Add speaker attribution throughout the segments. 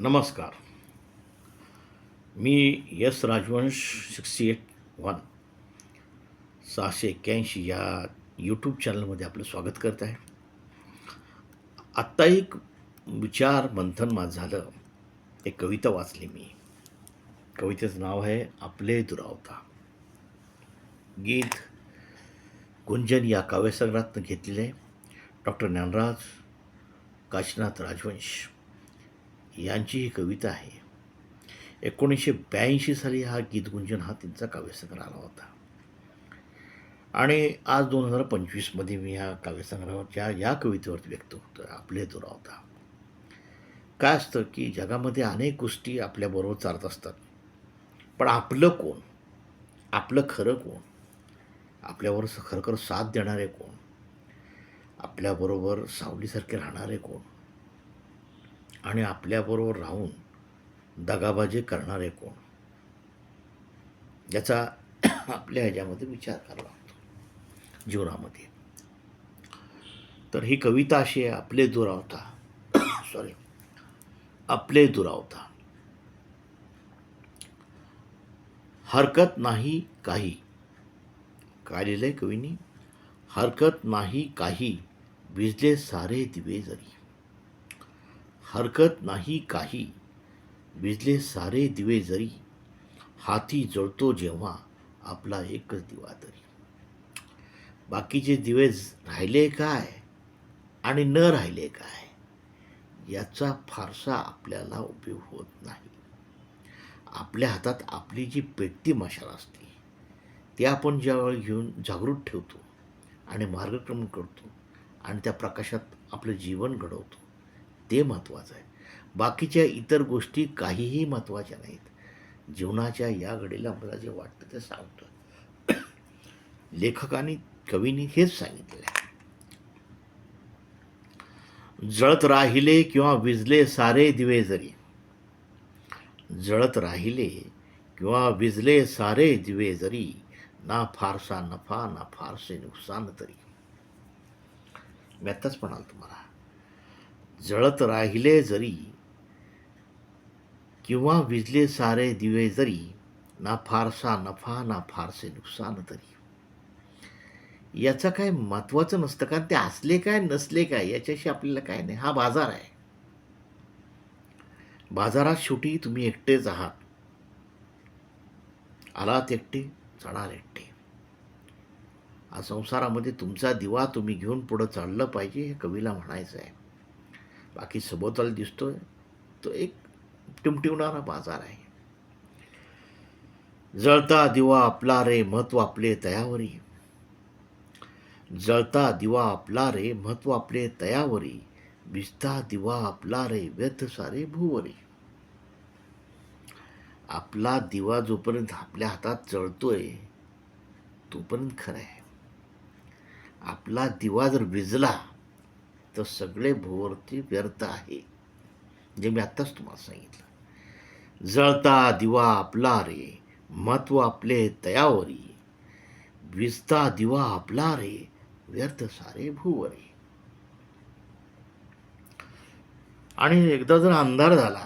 Speaker 1: नमस्कार. Me yes राजवंश 68 681 या यूट्यूब चॅनलमध्ये आपलं स्वागत करत आहे. आत्ता एक विचार मंथन माझं झालं. एक कविता वाचली मी. कवितेचं नाव आहे आपले दुरावता. गीत गुंजन या काव्यसंग्रहातून घेतलेले आहे. डॉक्टर ज्ञानराज काशीनाथ राजवंश यांची ही कविता आहे. 1982 साली हा गीतगुंजन हा त्यांचा काव्यसंग्रह आला होता आणि आज 2025मध्ये मी ह्या काव्यसंग्रहाच्या या कवितेवरती व्यक्त होतो. आपले दुरावता. काय असतं की जगामध्ये अनेक गोष्टी आपल्याबरोबर चालत असतात, पण आपलं कोण, आपलं खरं कोण, आपल्याबरोबर खरखर साथ देणारे कोण, आपल्याबरोबर सावलीसारखे राहणारे कोण आणि आपल्याबरोबर राहून दगाबाजी करणारे कोण, याचा आपल्या ह्याच्यामध्ये विचार करावा लागतो जीवनामध्ये. तर ही कविता अशी आहे. आपले दुरावता आपले दुरावता. हरकत नाही काही. काय लिहिलंय कवीनी? हरकत नाही काही, विझले सारे दिवे जरी. हरकत नाही काही, विझले सारे दिवे जरी. हाती जळतो जेव्हा आपला एकच दिवा तरी. बाकीचे दिवे राहिले काय आणि न राहिले काय याचा फारसा आपल्याला उपयोग होत नाही. आपल्या हातात आपली जी पेटती मशाल असते ती आपण ज्यावेळी घेऊन जागृत ठेवतो आणि मार्गक्रमण करतो आणि त्या प्रकाशात आपलं जीवन घडवतो, ते महत्त्वाचं आहे. बाकीच्या इतर गोष्टी काहीही महत्त्वाच्या नाहीत. जीवनाच्या या घडीला मला जे वाटतं ते सांगतो. लेखकांनी, कवींनी हेच सांगितलेलं आहे. जळत राहिले किंवा विझले सारे दिवे जरी. जळत राहिले किंवा विझले सारे दिवे जरी. ना फारसा नफा ना फारसे नुकसान तरी. मी आत्ताच म्हणाल तुम्हाला, जळत राहिले जरी किंवा विझले सारे दिवे जरी. ना फारसा नफा ना फारसे नुकसान तरी. याचं काय महत्त्वाचं नसतं, कारण ते असले काय नसले काय याच्याशी आपल्याला काय नाही. हा बाजार आहे. बाजारात शेवटी तुम्ही एकटेच आहात. आलात एकटे, जाणार एकटे. हा संसारामध्ये तुमचा दिवा तुम्ही घेऊन पुढं चाललं पाहिजे, हे कवीला म्हणायचं आहे. बाकी सभोवताल दिसतोय तो एक टिमटिवणारा बाजार आहे. जळता दिवा आपला रे, महत्व आपले तयावरी. जळता दिवा आपला रे, महत्व आपले तयावरी. विजता दिवा आपला रे, व्यर्थ सारे भूवरी. आपला दिवा जोपर्यंत आपल्या हातात जळतोय तोपर्यंत खरं आहे. आपला दिवा जर विझला तर सगळे भोवरती व्यर्थ आहे, जे मी आत्ताच तुम्हाला सांगितलं. जळता दिवा आपला रे, महत्व आपले तयावरी. विजता दिवा आपला रे, व्यर्थ सारे भूवरी. आणि एकदा जर अंधार झाला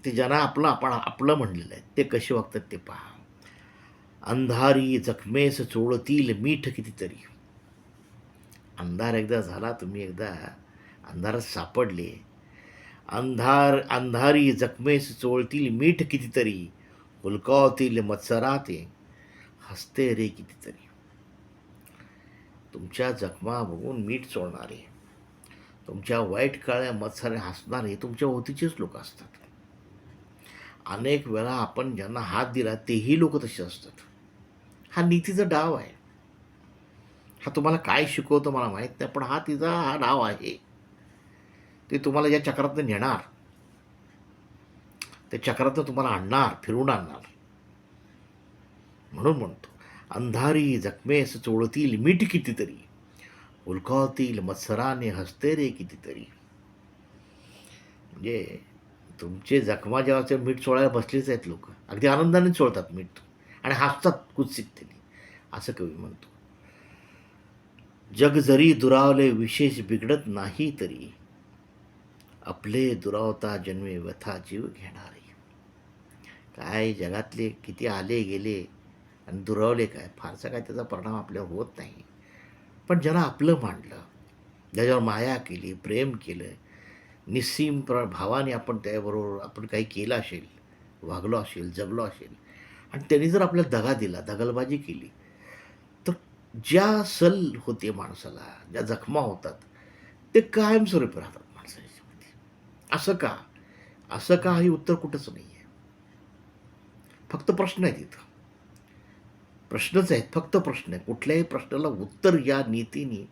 Speaker 1: ते ज्यांना आपण आपलं म्हणलेलं आहे ते कसे वागतात ते पहा. अंधारी जखमेस चोळतील मीठ कितीतरी. अंधार एकदा झाला, तुम्ही एकदा अंधारात सापडले. अंधारी जखमेस चोळतील मीठ कितीतरी. हुलकावतील मत्सराते हसते रे कितीतरी. तुमच्या जखमा बघून मीठ चोळणारे, तुमच्या वाईट काळ्या मत्सराने हसणारे तुमच्या ओळखीचेच लोक असतात. अनेक वेळा आपण ज्यांना हात दिला तेही लोक तसे असतात. हा नीतीचा डाव आहे. हा तुम्हाला काय शिकवतो मला माहीत नाही, पण हा डाव आहे. ते तुम्हाला या चक्रातनं नेणार, त्या चक्रातनं तुम्हाला आणणार, फिरवून आणणार. म्हणून म्हणतो, अंधारी जखमेस चोळतील मीठ कितीतरी. हुलकावतील मत्सराने हसते रे कितीतरी. म्हणजे तुमचे जखमा जेव्हा मीठ चोळायला बसलेच आहेत लोक, अगदी आनंदाने चोळतात मीठ आणि हसतात कुत्सिततेने, असं कवी म्हणतो. जग जरी दुरावले विशेष बिघडत नाही तरी. आपले दुरावता जन्मे व्यथा जीव घेणारे. काय जगातले किती आले गेले आणि दुरावले काय, फारसा काय त्याचा परिणाम आपल्यावर होत नाही. पण ज्याला आपलं मानलं, ज्याच्यावर माया केली, प्रेम केलं, निस्सीम भावाने आपण त्याबरोबर आपण काही केलं असेल, वागलो असेल, जगलो असेल आणि त्यांनी जर आपल्याला दगा दिला, दगलबाजी केली, तर ज्या सल होते माणसाला, ज्या जखमा होतात, ते कायमस्वरूपी राहतात माणसाच्यामध्ये. असं का? असं का? हे उत्तर कुठंच नाही आहे. फक्त प्रश्न आहेत इथं. प्रश्नच आहेत, फक्त प्रश्न आहे. कुठल्याही प्रश्नाला उत्तर या नीतीने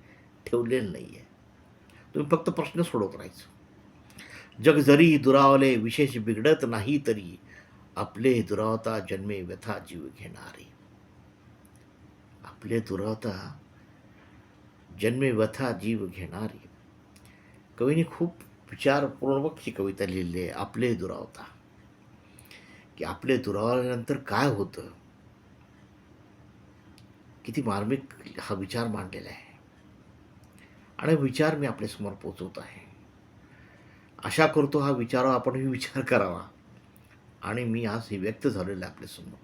Speaker 1: ठेवलेलं नाही आहे. तुम्ही फक्त प्रश्न सोडवत राहायचं. जग जरी दुरावले विशेष बिघडत नाही तरी, आपले दुरावता जन्मे व्यथा जीव घेणारे. आपले दुरावता जन्मे व्यथा जीव घेणारे. कवीने खूप विचारपूर्वक ही कविता लिहिली आहे, आपले दुरावता. की आपले दुरावल्यानंतर काय होतं? किती मार्मिक हा विचार मांडलेला आहे. आणि विचार मी आपल्यासमोर पोहोचवत आहे. आशा करतो हा विचारावर आपणही विचार करावा. आणि मी आज हे व्यक्त झालेलं आहे आपल्यासमोर.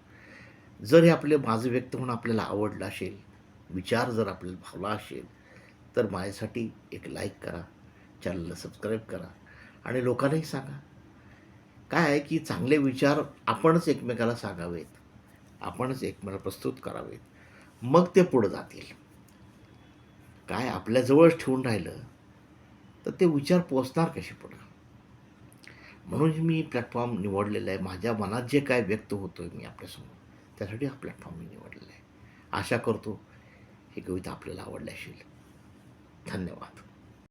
Speaker 1: जर हे आपले माझं व्यक्त होणं आपल्याला आवडलं असेल, विचार जर आपल्याला भावला असेल, तर माझ्यासाठी एक लाईक करा, चॅनलला सबस्क्राईब करा आणि लोकांनाही सांगा. काय आहे की चांगले विचार आपणच एकमेकाला सांगावेत, आपणच एकमेकाला प्रस्तुत करावेत, मग ते पुढं जातील. काय आपल्याजवळच ठेवून राहिलं तर ते विचार पोचणार कसे पुढं? म्हणून मी प्लॅटफॉर्म निवडलेला आहे. माझ्या मनात जे काय व्यक्त होतं मी आपल्यासमोर, त्यासाठी हा प्लॅटफॉर्म मी निवडलेला आहे. आशा करतो ही कविता आपल्याला आवडली असेल. धन्यवाद.